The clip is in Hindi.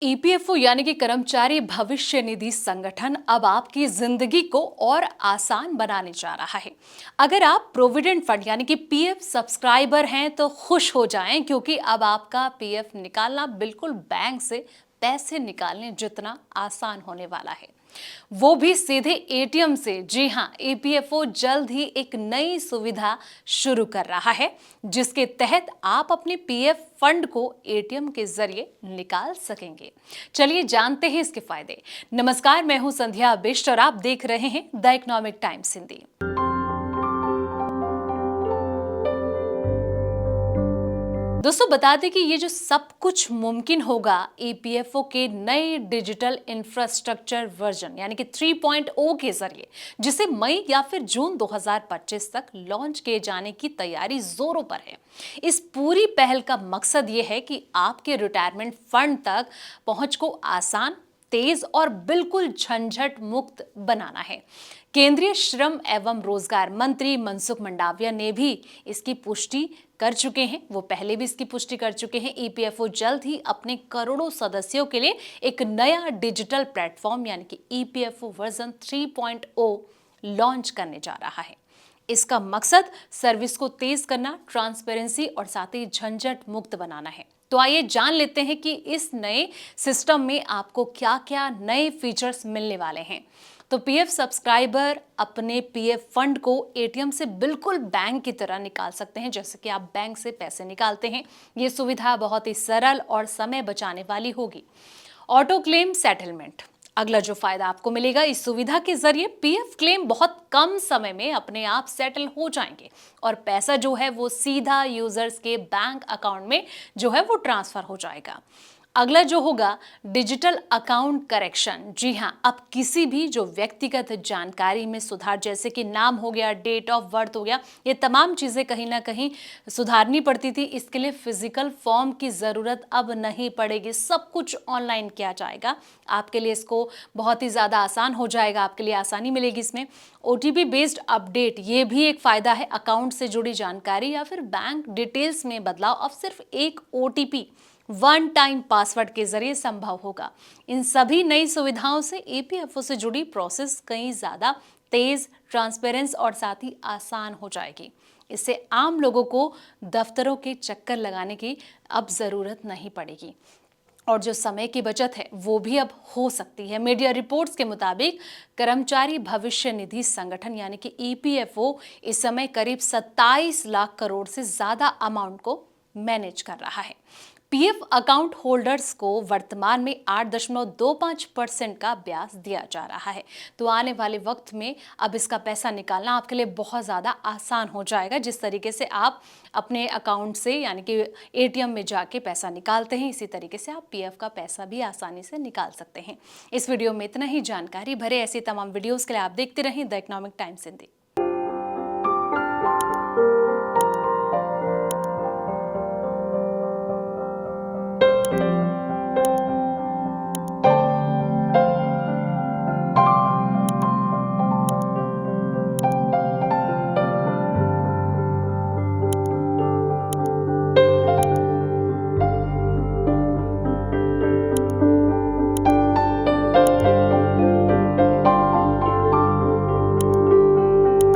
ईपीएफओ यानी कि कर्मचारी भविष्य निधि संगठन अब आपकी जिंदगी को और आसान बनाने जा रहा है। अगर आप प्रोविडेंट फंड यानी कि पीएफ सब्सक्राइबर हैं तो खुश हो जाएं, क्योंकि अब आपका पीएफ निकालना बिल्कुल बैंक से पैसे निकालने जितना आसान होने वाला है, वो भी सीधे एटीएम से। जी हां, ईपीएफओ जल्द ही एक नई सुविधा शुरू कर रहा है, जिसके तहत आप अपने पीएफ फंड को एटीएम के जरिए निकाल सकेंगे। चलिए जानते हैं इसके फायदे। नमस्कार, मैं हूं संध्या बिष्ट और आप देख रहे हैं द इकोनॉमिक टाइम्स हिंदी। दोस्तों, बता दें कि ये जो सब कुछ मुमकिन होगा ईपीएफओ के नए डिजिटल इंफ्रास्ट्रक्चर वर्जन यानी कि 3.0 के जरिए, जिसे मई या फिर जून 2025 तक लॉन्च किए जाने की तैयारी जोरों पर है। इस पूरी पहल का मकसद ये है कि आपके रिटायरमेंट फंड तक पहुंच को आसान, तेज और बिल्कुल झंझट मुक्त बनाना है। केंद्रीय श्रम एवं रोजगार मंत्री मनसुख मंडाविया ने भी इसकी पुष्टि कर चुके हैं। वो पहले भी इसकी पुष्टि कर चुके हैं। ईपीएफओ जल्द ही अपने करोड़ों सदस्यों के लिए एक नया डिजिटल प्लेटफॉर्म यानी कि ईपीएफओ वर्जन 3.0 लॉन्च करने जा रहा है। इसका मकसद सर्विस को तेज करना, ट्रांसपेरेंसी और साथ ही झंझट मुक्त बनाना है। तो आइए जान लेते हैं कि इस नए सिस्टम में आपको क्या-क्या नए फीचर्स मिलने वाले हैं। तो पीएफ सब्सक्राइबर अपने पीएफ फंड को एटीएम से बिल्कुल बैंक की तरह निकाल सकते हैं, जैसे कि आप बैंक से पैसे निकालते हैं। ये सुविधा बहुत ही सरल और समय बचाने वाली होगी। ऑटो क्लेम सेटलमेंट अगला जो फायदा आपको मिलेगा, इस सुविधा के जरिए पीएफ क्लेम बहुत कम समय में अपने आप सेटल हो जाएंगे और पैसा जो है वो सीधा यूजर्स के बैंक अकाउंट में जो है वो ट्रांसफर हो जाएगा। अगला जो होगा डिजिटल अकाउंट करेक्शन। जी हां, अब किसी भी जो व्यक्तिगत जानकारी में सुधार, जैसे कि नाम हो गया, डेट ऑफ बर्थ हो गया, ये तमाम चीजें कहीं ना कहीं सुधारनी पड़ती थी। इसके लिए फिजिकल फॉर्म की जरूरत अब नहीं पड़ेगी, सब कुछ ऑनलाइन किया जाएगा। आपके लिए इसको बहुत ही ज्यादा आसान हो जाएगा, आपके लिए आसानी मिलेगी इसमें। ओटीपी बेस्ड अपडेट, ये भी एक फायदा है। अकाउंट से जुड़ी जानकारी या फिर बैंक डिटेल्स में बदलाव अब सिर्फ एक ओटीपी, वन टाइम पासवर्ड के जरिए संभव होगा। इन सभी नई सुविधाओं से ईपीएफओ से जुड़ी प्रोसेस कहीं ज्यादा तेज, ट्रांसपेरेंस और साथ ही आसान हो जाएगी। इससे आम लोगों को दफ्तरों के चक्कर लगाने की अब जरूरत नहीं पड़ेगी और जो समय की बचत है वो भी अब हो सकती है। मीडिया रिपोर्ट्स के मुताबिक कर्मचारी भविष्य निधि संगठन यानी कि ईपीएफओ इस समय करीब 27 लाख करोड़ से ज्यादा अमाउंट को मैनेज कर रहा है। पीएफ अकाउंट होल्डर्स को वर्तमान में 8.25% का ब्याज दिया जा रहा है। तो आने वाले वक्त में अब इसका पैसा निकालना आपके लिए बहुत ज़्यादा आसान हो जाएगा। जिस तरीके से आप अपने अकाउंट से यानी कि एटीएम में जाके पैसा निकालते हैं, इसी तरीके से आप पीएफ का पैसा भी आसानी से निकाल सकते हैं। इस वीडियो में इतना ही। जानकारी भरे ऐसी तमाम वीडियोज़ के लिए आप देखते रहें द इकोनॉमिक टाइम्स हिंदी।